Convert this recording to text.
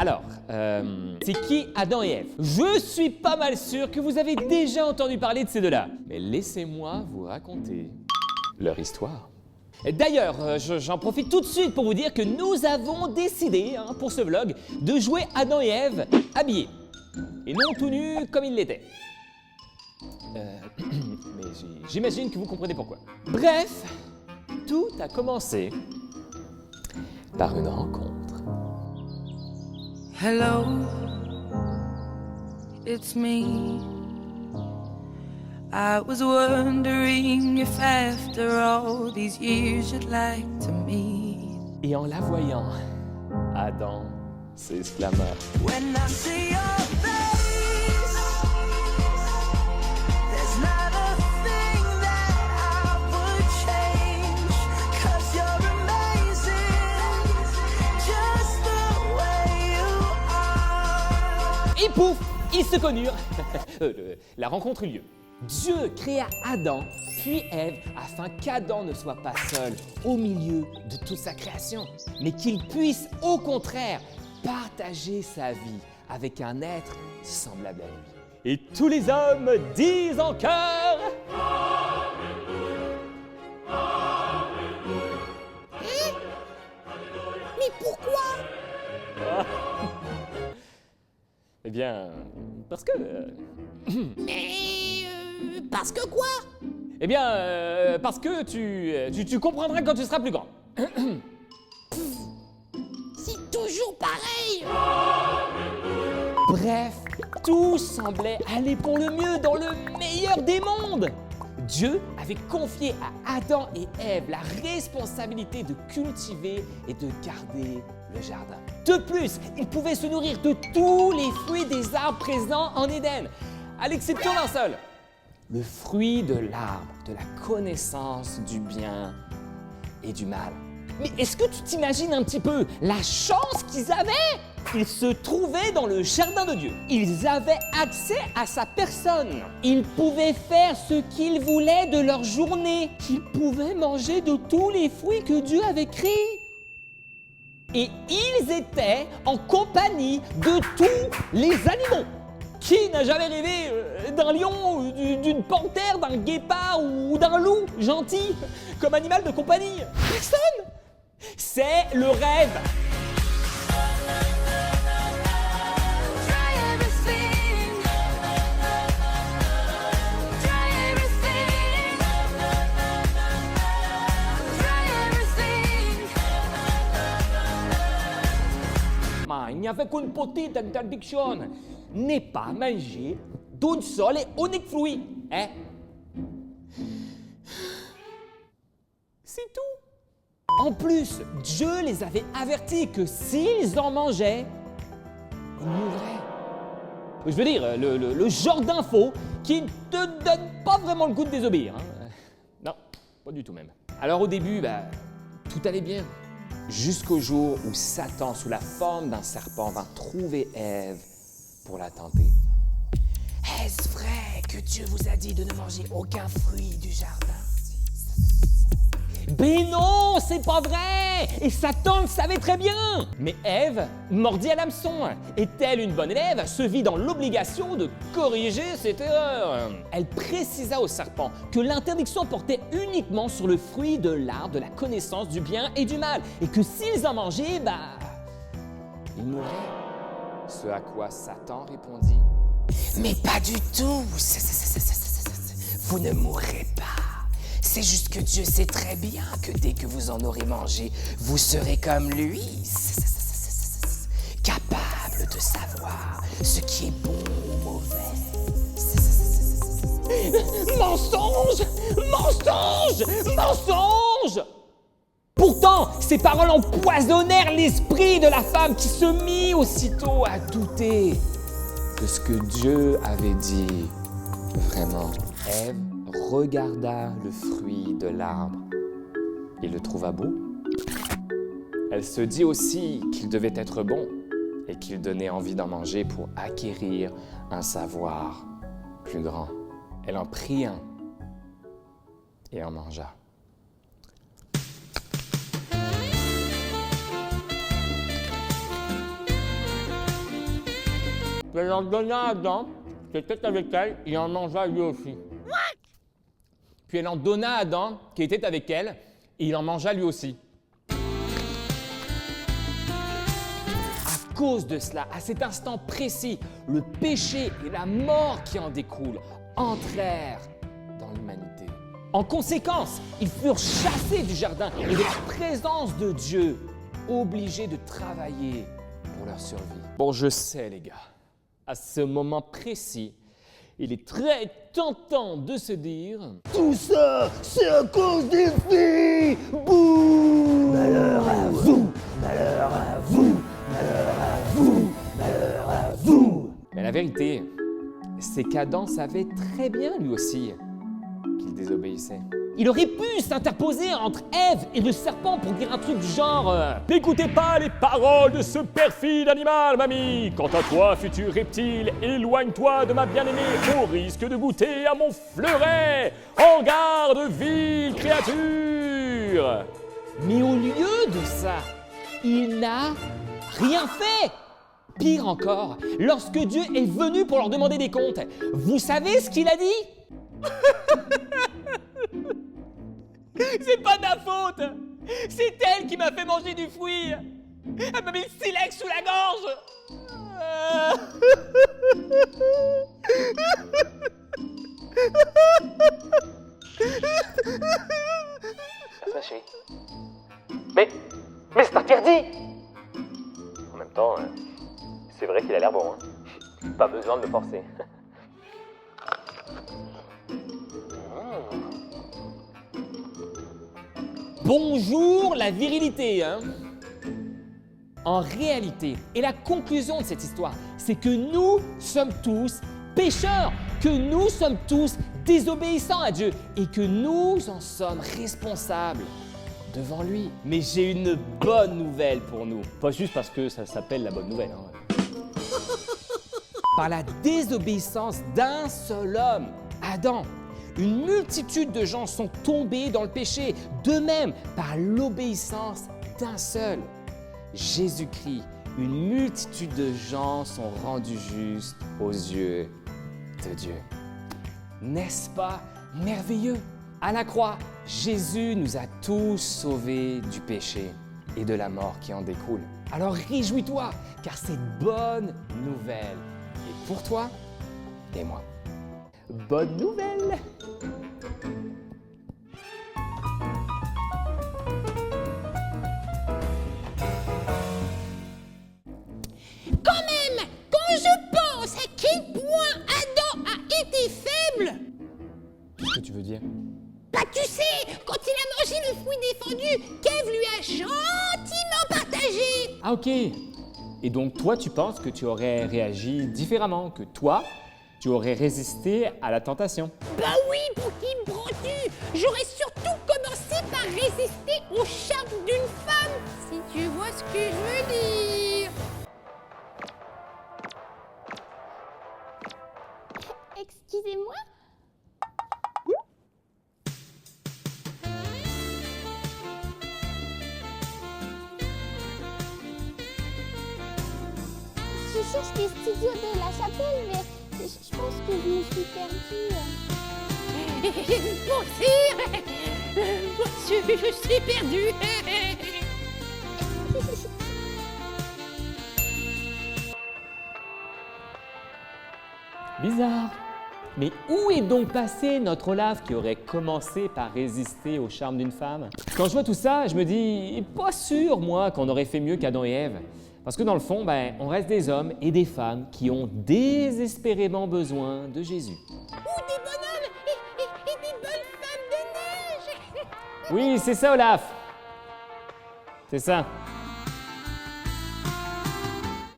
Alors, c'est qui Adam et Ève? Je suis pas mal sûr que vous avez déjà entendu parler de ces deux-là. Mais laissez-moi vous raconter leur histoire. D'ailleurs, j'en profite tout de suite pour vous dire que nous avons décidé, pour ce vlog, de jouer Adam et Ève habillés. Et non tout nus comme ils l'étaient. Mais j'imagine que vous comprenez pourquoi. Bref, tout a commencé par une rencontre. Hello, it's me. I was wondering if after all these years you'd like to meet. Et en la voyant, Adam s'exclama. When I see your face, there's not a thing that I would change, 'cause you're amazing, just the way you are. Et pouf, ils se connurent. La rencontre eut lieu. Dieu créa Adam puis Ève afin qu'Adam ne soit pas seul au milieu de toute sa création, mais qu'il puisse au contraire partager sa vie avec un être semblable à lui. Et tous les hommes disent en chœur. Mais pourquoi? Eh bien, parce que... Parce que quoi? Eh bien, parce que tu comprendras quand tu seras plus grand. C'est toujours pareil. Bref, tout semblait aller pour le mieux dans le meilleur des mondes. Dieu avait confié à Adam et Ève la responsabilité de cultiver et de garder le jardin. De plus, ils pouvaient se nourrir de tous les fruits des arbres présents en Éden, à l'exception d'un seul. Le fruit de l'arbre de la connaissance du bien et du mal. Mais est-ce que tu t'imagines un petit peu la chance qu'ils avaient? Ils se trouvaient dans le jardin de Dieu. Ils avaient accès à sa personne. Ils pouvaient faire ce qu'ils voulaient de leur journée. Ils pouvaient manger de tous les fruits que Dieu avait créés. Et ils étaient en compagnie de tous les animaux. Qui n'a jamais rêvé d'un lion, d'une panthère, d'un guépard ou d'un loup gentil comme animal de compagnie? Personne! C'est le rêve. Try everything. Try everything. Try everything. Ma, il n'y avait qu'une petite interdiction. Ne pas manger d'un seul et unique fruit. Hein? C'est tout. En plus, Dieu les avait avertis que s'ils en mangeaient, ils mourraient. Je veux dire, le genre d'info qui ne te donne pas vraiment le goût de désobéir. Non, pas du tout même. Alors au début, tout allait bien. Jusqu'au jour où Satan, sous la forme d'un serpent, vint trouver Ève pour la tenter. Est-ce vrai que Dieu vous a dit de ne manger aucun fruit du jardin? Ben non, c'est pas vrai! Et Satan le savait très bien! Mais Ève mordit à l'hameçon, et telle une bonne élève, se vit dans l'obligation de corriger cette erreur. Elle précisa au serpent que l'interdiction portait uniquement sur le fruit de l'arbre de la connaissance du bien et du mal, et que s'ils en mangeaient, ils mourraient. Ce à quoi Satan répondit: Mais pas du tout. Vous ne mourrez pas. C'est juste que Dieu sait très bien que dès que vous en aurez mangé, vous serez comme lui, capable de savoir ce qui est bon ou mauvais. Mensonge! Mensonge! Mensonge! Pourtant, ces paroles empoisonnèrent l'esprit de la femme qui se mit aussitôt à douter de ce que Dieu avait dit. Vraiment, Ève regarda le fruit de l'arbre et le trouva beau. Elle se dit aussi qu'il devait être bon et qu'il donnait envie d'en manger pour acquérir un savoir plus grand. Elle en prit un et en mangea. elle en donna à Adam, qui était avec elle, il en mangea lui aussi. Puis elle en donna à Adam, qui était avec elle, et il en mangea lui aussi. À cause de cela, à cet instant précis, le péché et la mort qui en découlent entrèrent dans l'humanité. En conséquence, ils furent chassés du jardin et de la présence de Dieu, obligés de travailler pour leur survie. Bon, je sais les gars, à ce moment précis, il est très tentant de se dire « Tout ça, c'est à cause des filles. Bouh! Malheur à vous, malheur à vous, malheur à vous, malheur à vous. » Mais la vérité, c'est qu'Adam savait très bien lui aussi qu'il désobéissait. Il aurait pu s'interposer entre Ève et le serpent pour dire un truc du genre N'écoutez pas les paroles de ce perfide animal, mamie. Quant à toi, futur reptile, éloigne-toi de ma bien-aimée au risque de goûter à mon fleuret. En garde, ville créature. Mais au lieu de ça, il n'a rien fait. Pire encore, lorsque Dieu est venu pour leur demander des comptes, vous savez ce qu'il a dit? C'est pas ma faute! C'est elle qui m'a fait manger du fruit! Elle m'a mis le silex sous la gorge! Ça, chérie. Mais c'est interdit! En même temps, c'est vrai qu'il a l'air bon, hein. Pas besoin de le forcer. Bonjour la virilité, hein? En réalité, et la conclusion de cette histoire, c'est que nous sommes tous pécheurs, que nous sommes tous désobéissants à Dieu et que nous en sommes responsables devant lui. Mais j'ai une bonne nouvelle pour nous. Pas juste parce que ça s'appelle la bonne nouvelle, hein. Par la désobéissance d'un seul homme, Adam, une multitude de gens sont tombés dans le péché. De même, par l'obéissance d'un seul, Jésus-Christ, une multitude de gens sont rendus justes aux yeux de Dieu. N'est-ce pas merveilleux? À la croix, Jésus nous a tous sauvés du péché et de la mort qui en découle. Alors réjouis-toi, car cette bonne nouvelle est pour toi et moi. Bonne nouvelle! Quand même, quand je pense à quel point Adam a été faible, Qu'est-ce que tu veux dire? bah tu sais, quand il a mangé le fruit défendu, qu'Ève lui a gentiment partagé. Ah ok. Et donc toi, tu penses que tu aurais réagi différemment, que toi, tu aurais résisté à la tentation. Bah oui, pour qui me prends-tu? J'aurais surtout commencé par résister au charme d'une femme, si tu vois ce que je veux dire. Excusez-moi? Je cherche les studios de la chapelle, mais je pense que je me suis perdue. Pour dire, moi je suis perdue. Bizarre. Mais où est donc passé notre Olaf qui aurait commencé par résister au charme d'une femme? Quand je vois tout ça, je me dis, pas sûr, moi, qu'on aurait fait mieux qu'Adam et Ève. Parce que dans le fond, on reste des hommes et des femmes qui ont désespérément besoin de Jésus. Ou des bonhommes et des bonnes femmes de neige. Oui, c'est ça, Olaf. C'est ça.